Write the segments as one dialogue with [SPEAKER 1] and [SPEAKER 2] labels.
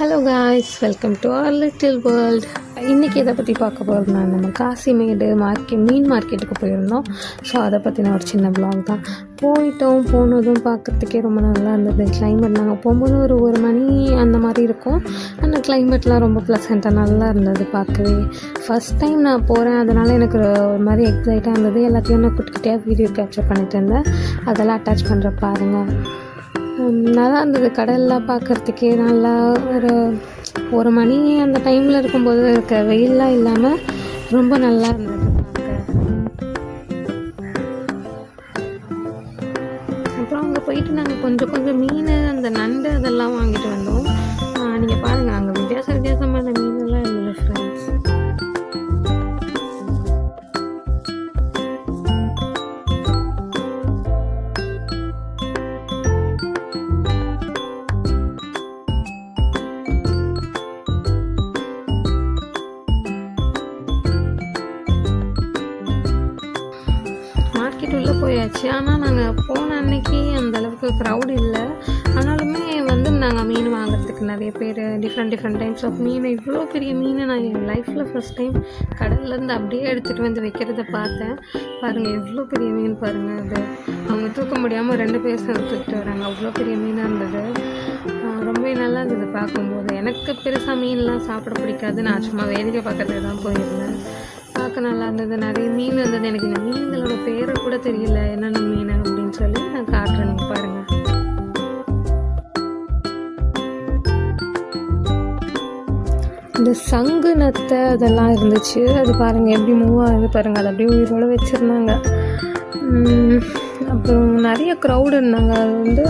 [SPEAKER 1] Hello guys, welcome to our little world. இன்றைக்கி எதை பற்றி பார்க்க போகிறோம்னா, நம்ம காசிமேடு மீன் மார்க்கெட்டுக்கு போயிருந்தோம். ஸோ அதை பற்றின ஒரு சின்ன vlog தான். போனதும் பார்க்குறதுக்கே ரொம்ப நல்லா இருந்தது. கிளைமேட் நாங்கள் போகும்போது ஒரு மணி அந்த மாதிரி இருக்கும். அந்த கிளைமேட்லாம் ரொம்ப ப்ளசண்ட்டாக நல்லா இருந்தது பார்க்கவே. ஃபஸ்ட் டைம் நான் போகிறேன், அதனால் எனக்கு ஒரு மாதிரி எக்ஸைட்டாக இருந்தது. எல்லாத்தையும் நான் குட்டிக்கிட்டே வீடியோ கேப்சர் பண்ணிட்டு இருந்தேன். அதெல்லாம் அட்டாச் பண்ணுற பாருங்கள். நல்லா இருந்தது. கடல்லாம் பார்க்குறதுக்கே நல்லா ஒரு மணி அந்த டைமில் இருக்கும்போது இருக்க வெயிலெலாம் இல்லாமல் ரொம்ப நல்லா இருந்தது பார்க்க. அப்புறம் அங்கே போயிட்டு நாங்கள் கொஞ்சம் மீன், அந்த நண்டு அதெல்லாம் வாங்கிட்டு வந்தோம். நீங்கள் பாருங்கள், அங்கே வித்தியாசமான மீனெல்லாம் இருந்தது ஃப்ரெண்ட்ஸ். மார்க்கெட் உள்ளே போயாச்சு. ஆனால் நாங்கள் போன அன்னைக்கு அந்தளவுக்கு க்ரௌட் இல்லை. ஆனாலுமே நாங்கள் மீன் வாங்குறதுக்கு நிறைய பேர் டிஃப்ரெண்ட் டைப்ஸ் ஆஃப் மீன். இவ்வளோ பெரிய மீனை நான் என் லைஃப்பில் ஃபஸ்ட் டைம் கடல்லேருந்து அப்படியே எடுத்துகிட்டு வந்து வைக்கிறத பார்த்தேன். பாருங்கள், எவ்வளோ பெரிய மீன் பாருங்கள். அது அவங்க தூக்க முடியாமல் 2 பேர் சேர்ந்து தூக்கிட்டு வராங்க. அவ்வளோ பெரிய மீனாக இருந்தது. ரொம்ப நல்லா இருந்தது பார்க்கும்போது. எனக்கு பெருசாக மீன்லாம் சாப்பிட பிடிக்காது. நான் சும்மா வேடிக்கை பார்க்கறதுக்கு தான் போயிருந்தேன். பார்க்க நல்லா இருந்தது. நிறைய மீன் இருந்தது. எனக்கு இந்த மீன்களோட பேரை கூட தெரியல, என்னென்ன மீன் அப்படின்னு சொல்லி நான் காட்டுறேன், நீங்கள் பாருங்கள். இந்த சங்கு நத்தை அதெல்லாம் இருந்துச்சு. அது பாருங்கள் எப்படி மூவ் ஆகுது பாருங்கள். அது அப்படியே உயிரோடு வச்சுருந்தாங்க. அப்புறம் நிறைய க்ரௌடு இருந்தாங்க. அது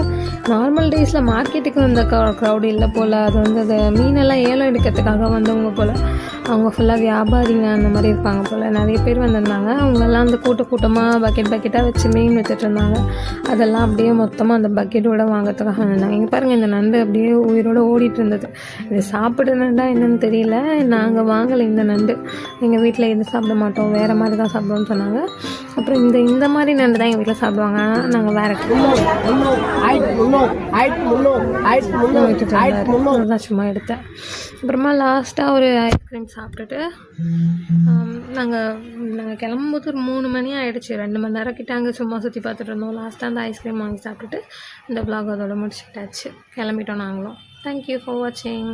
[SPEAKER 1] நார்மல் டேஸில் மார்க்கெட்டுக்கு வந்த க்ரௌடு இல்லை போல். அது அது மீனெல்லாம் ஏலம் எடுக்கிறதுக்காக வந்தவங்க போல். அவங்க ஃபுல்லாக வியாபாரிங்க அந்த மாதிரி இருப்பாங்க போல். நிறைய பேர் வந்திருந்தாங்க. அவங்கெல்லாம் அந்த கூட்டமாக பக்கெட்டாக வச்சு மீன் வச்சுட்டு இருந்தாங்க. அதெல்லாம் அப்படியே மொத்தமாக அந்த பக்கெட்டோடு வாங்கிறதுக்காக வந்திருந்தாங்க. இங்கே பாருங்கள், இந்த நண்டு அப்படியே உயிரோடு ஓடிட்டு இருந்தது. இது சாப்பிட நண்டா என்னன்னு தெரியல. நாங்கள் வாங்கலை இந்த நண்டு. எங்கள் வீட்டில் எது சாப்பிட மாட்டோம், வேறு மாதிரி தான் சாப்பிடுவோம்னு சொன்னாங்க. அப்புறம் இந்த மாதிரி நண்டு தான் எங்கள் வீட்டில் சாப்பிடுவாங்க. நாங்கள் வேறு சும்மா எடுத்தேன். அப்புறமா லாஸ்ட்டாக ஒரு ஐஸ்கிரீம் சாப்பிட்டுட்டு நாங்கள் கிளம்பும்போது ஒரு 3 மணி ஆகிடுச்சு. 2 மணி நேரம் கிட்ட அங்கே சும்மா சுற்றி பார்த்துட்டு இருந்தோம். லாஸ்ட்டாக அந்த ஐஸ்கிரீம் வாங்கி சாப்பிட்டுட்டு இந்த vlog அதோட முடிச்சுக்கிட்டாச்சு. கிளம்பிட்டோம் நாங்களும். தேங்க்யூ ஃபார் வாட்சிங்.